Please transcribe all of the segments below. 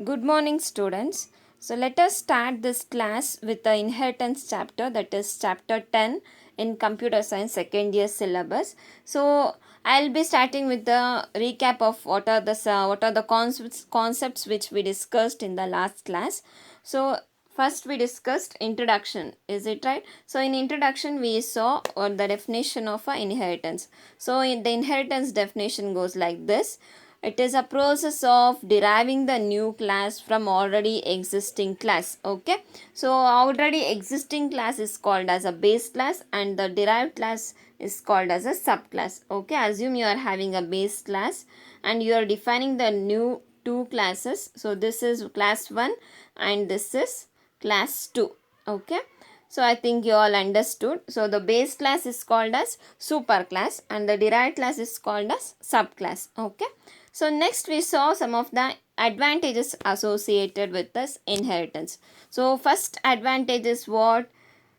Good morning, students. So, let us start this class with the inheritance chapter, that is chapter 10 in computer science second year syllabus. So, I'll be starting with the recap of what are the concepts which we discussed in the last class. So, first we discussed introduction, is it right? So, in introduction we saw the definition of a inheritance. So, in the inheritance definition goes like this: it is a process of deriving the new class from already existing class. Okay, so already existing class is called as a base class and the derived class is called as a subclass. Okay, assume you are having a base class and you are defining the new two classes. So this is class 1 and this is class 2. Okay, so I think you all understood. So the base class is called as superclass and the derived class is called as subclass. Okay, so next we saw some of the advantages associated with this inheritance. So first advantage is what?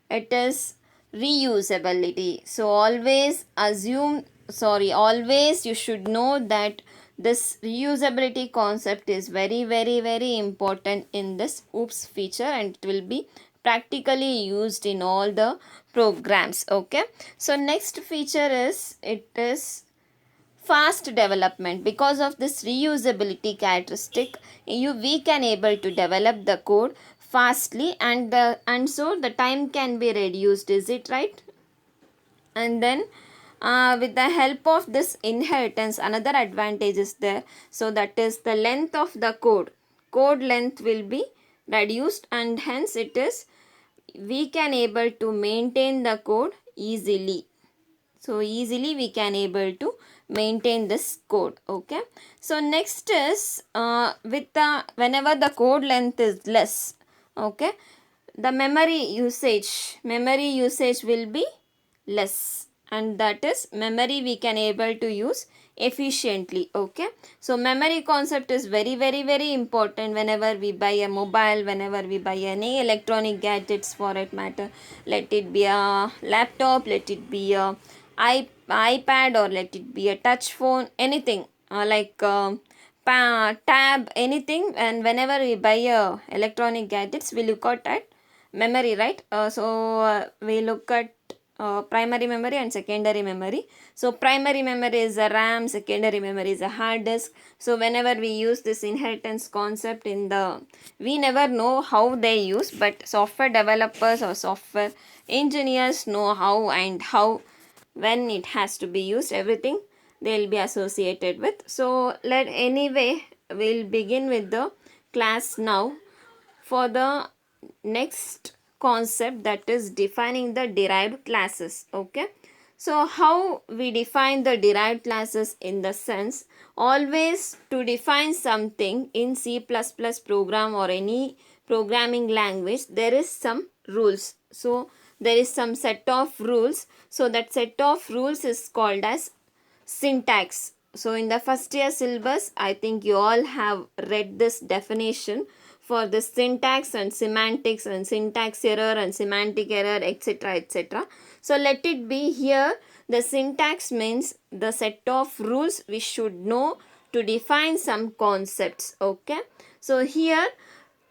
It is reusability. So always you should know that this reusability concept is very important in this OOPS feature and it will be practically used in all the programs. Okay, so next feature is it is fast development. Because of this reusability characteristic, we can able to develop the code fastly and so the time can be reduced, is it right? And then with the help of this inheritance, another advantage is there. So that is the length of the code length will be reduced and hence it is we can able to maintain the code easily. So easily we can able to maintain this code. Okay, so next is with the whenever the code length is less, okay, the memory usage will be less and that is memory we can able to use efficiently. Okay, so memory concept is very important whenever we buy a mobile, whenever we buy any electronic gadgets for that matter, let it be a laptop, let it be a iPad or let it be a touch phone, anything tab, anything. And whenever we buy electronic gadgets we look at memory, right? We look at primary memory and secondary memory. So primary memory is a RAM, secondary memory is a hard disk. So whenever we use this inheritance concept we never know how they use, but software developers or software engineers know how when it has to be used, everything they will be associated with. So we'll begin with the class now for the next concept, that is defining the derived classes. Okay, so how we define the derived classes? In the sense, always to define something in C++ program or any programming language, there is some rules. So there is some set of rules. So that set of rules is called as syntax. So in the first year syllabus, I think you all have read this definition for the syntax and semantics and syntax error and semantic error, etc, etc. So let it be here. The syntax means the set of rules we should know to define some concepts. Okay, so here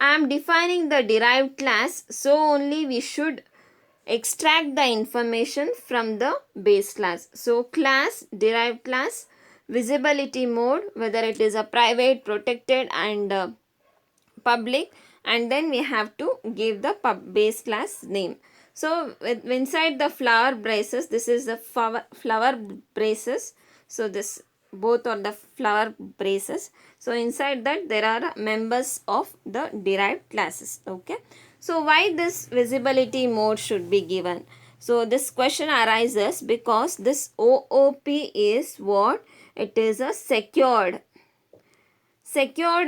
I am defining the derived class, so only we should extract the information from the base class. So class, derived class, visibility mode, whether it is a private, protected and public, and then we have to give the base class name. So inside the flower braces, this is the flower braces. So this both are the flower braces. So inside that there are members of the derived classes. Okay, so why this visibility mode should be given? So this question arises because this OOP is what? It is a secured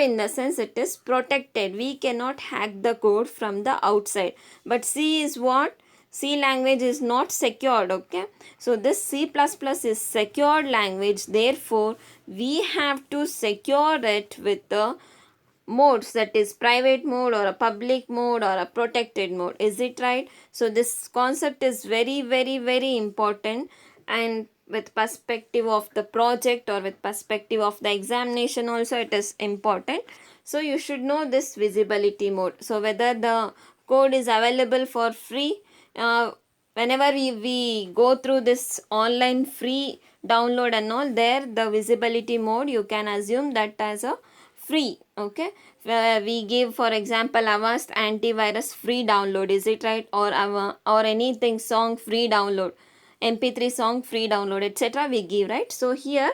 in the sense it is protected. We cannot hack the code from the outside. But C is what? C language is not secured. Okay, so this C++ is secured language, therefore we have to secure it with the modes, that is private mode or a public mode or a protected mode, is it right? So this concept is very important and with perspective of the project or with perspective of the examination also it is important. So you should know this visibility mode. So whether the code is available for free, whenever we go through this online free download and all, there the visibility mode you can assume that as a free. Okay, we give for example Avast antivirus free download, is it right? Or anything song free download, mp3 song free download, etc. we give, right? So here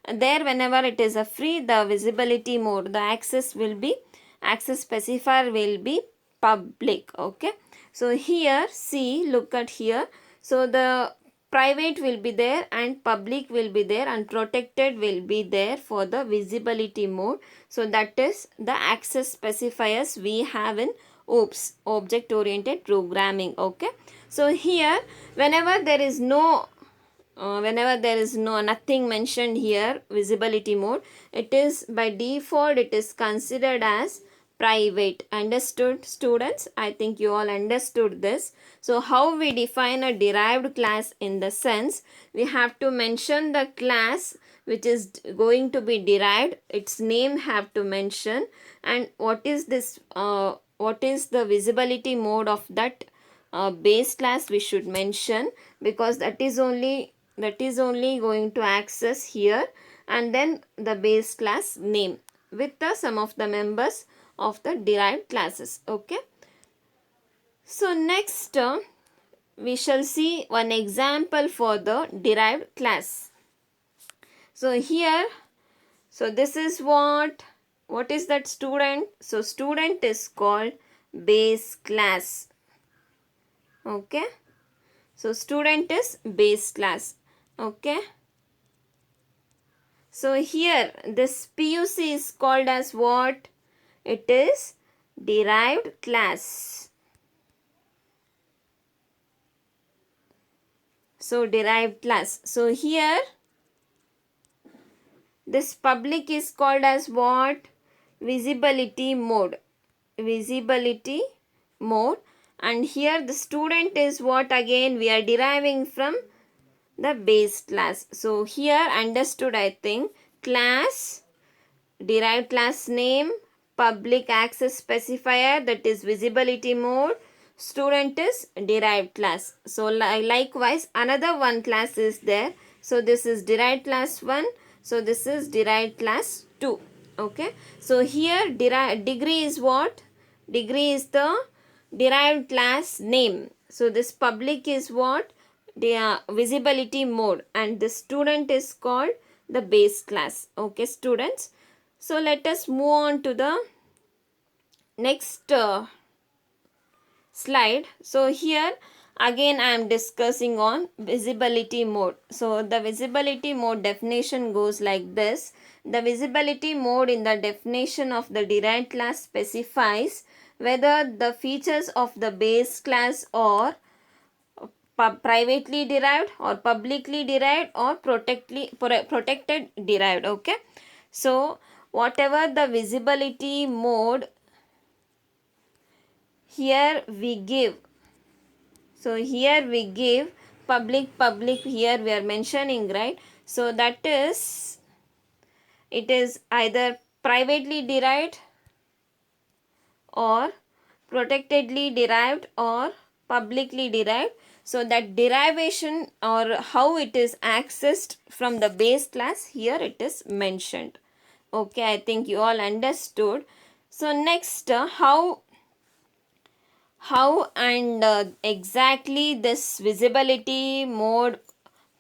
there whenever it is a free, the visibility mode, the access specifier will be public. Okay, so here see, look at here. So the private will be there and public will be there and protected will be there for the visibility mode. So that is the access specifiers we have in OOPS, object oriented programming. Okay, so here whenever there is no nothing mentioned here, visibility mode, it is by default it is considered as private. Understood, students? I think you all understood this. So how we define a derived class? In the sense, we have to mention the class which is going to be derived, its name have to mention, and what is this what is the visibility mode of that base class we should mention, because that is only going to access here, and then the base class name with the some of the members of the derived classes. Okay, so next we shall see one example for the derived class. So here, so this is what is that student? So student is called base class. Okay, so student is base class. Okay, so here this PUC is called as what? It is derived class. So derived class. So here this public is called as what? Visibility mode. Visibility mode. And here the student is what? Again we are deriving from the base class. So here understood, I think. Class, derived class name, public access specifier, that is visibility mode, student is derived class. So likewise another one class is there. So this is derived class 1. So this is derived class 2. Okay, so here degree is what? Degree is the derived class name. So this public is what? The visibility mode, and the student is called the base class. Okay, students, so let us move on to the next slide. So here again I am discussing on visibility mode. So the visibility mode definition goes like this. The visibility mode in the definition of the derived class specifies whether the features of the base class are privately derived or publicly derived or protected derived. Okay, so whatever the visibility mode here we give, so here we give public, here we are mentioning, right? So that is, it is either privately derived or protectedly derived or publicly derived. So that derivation or how it is accessed from the base class, here it is mentioned. Okay, I think you all understood. So next, how and exactly this visibility mode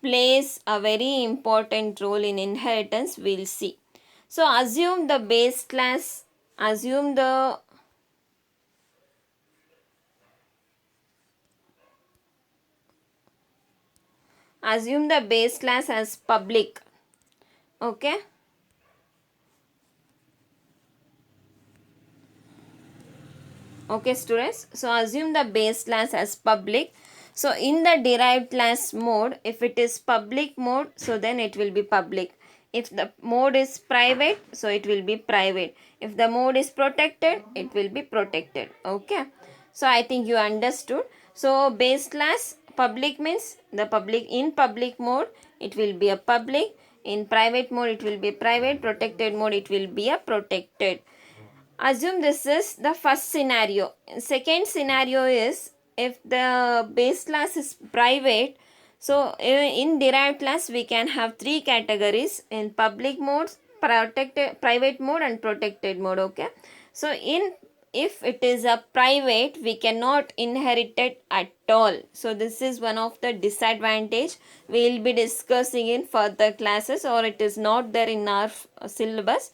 plays a very important role in inheritance, we'll see. So assume the base class, assume the base class as public. Okay, okay students, so assume the base class as public. So in the derived class mode, if it is public mode, so then it will be public. If the mode is private, so it will be private. If the mode is protected, it will be protected. Okay, so I think you understood. So base class, public means the public, in public mode it will be a public, in private mode it will be private, protected mode it will be a protected. Assume this is the first scenario. Second scenario is if the base class is private. So in derived class we can have three categories: in public modes, protected, private mode and protected mode. Okay, so in, if it is a private, we cannot inherit it at all. So this is one of the disadvantage we will be discussing in further classes, or it is not there in our syllabus.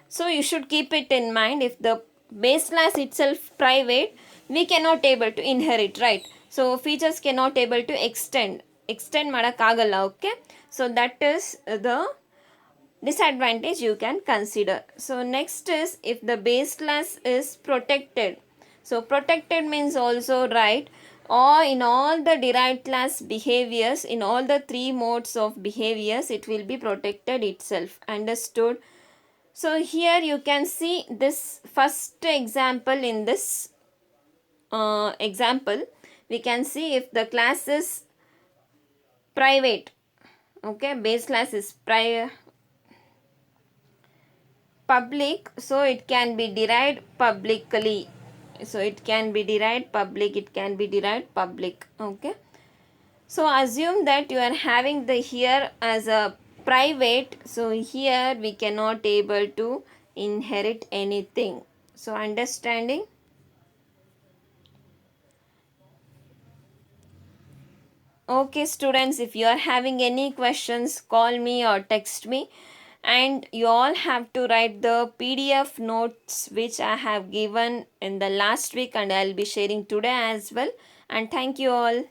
So you should keep it in mind. If the base class itself private, we cannot able to inherit, right? So features cannot able to extend ಮಾಡಕ್ಕಾಗಲ್ಲ. Okay, so that is the disadvantage you can consider. So next is if the base class is protected. So protected means also, right, or in all the derived class behaviors, in all the three modes of behaviors, it will be protected itself. Understood? So here you can see this first example. In this example, we can see if the class is private, okay, base class is public, so it can be derived publicly. So it can be derived public, it can be derived public. Okay, so assume that you are having the here as a private, so here we cannot able to inherit anything. So understanding? Okay students, if you are having any questions, call me or text me. And you all have to write the PDF notes which I have given in the last week, and I'll be sharing today as well. And thank you all.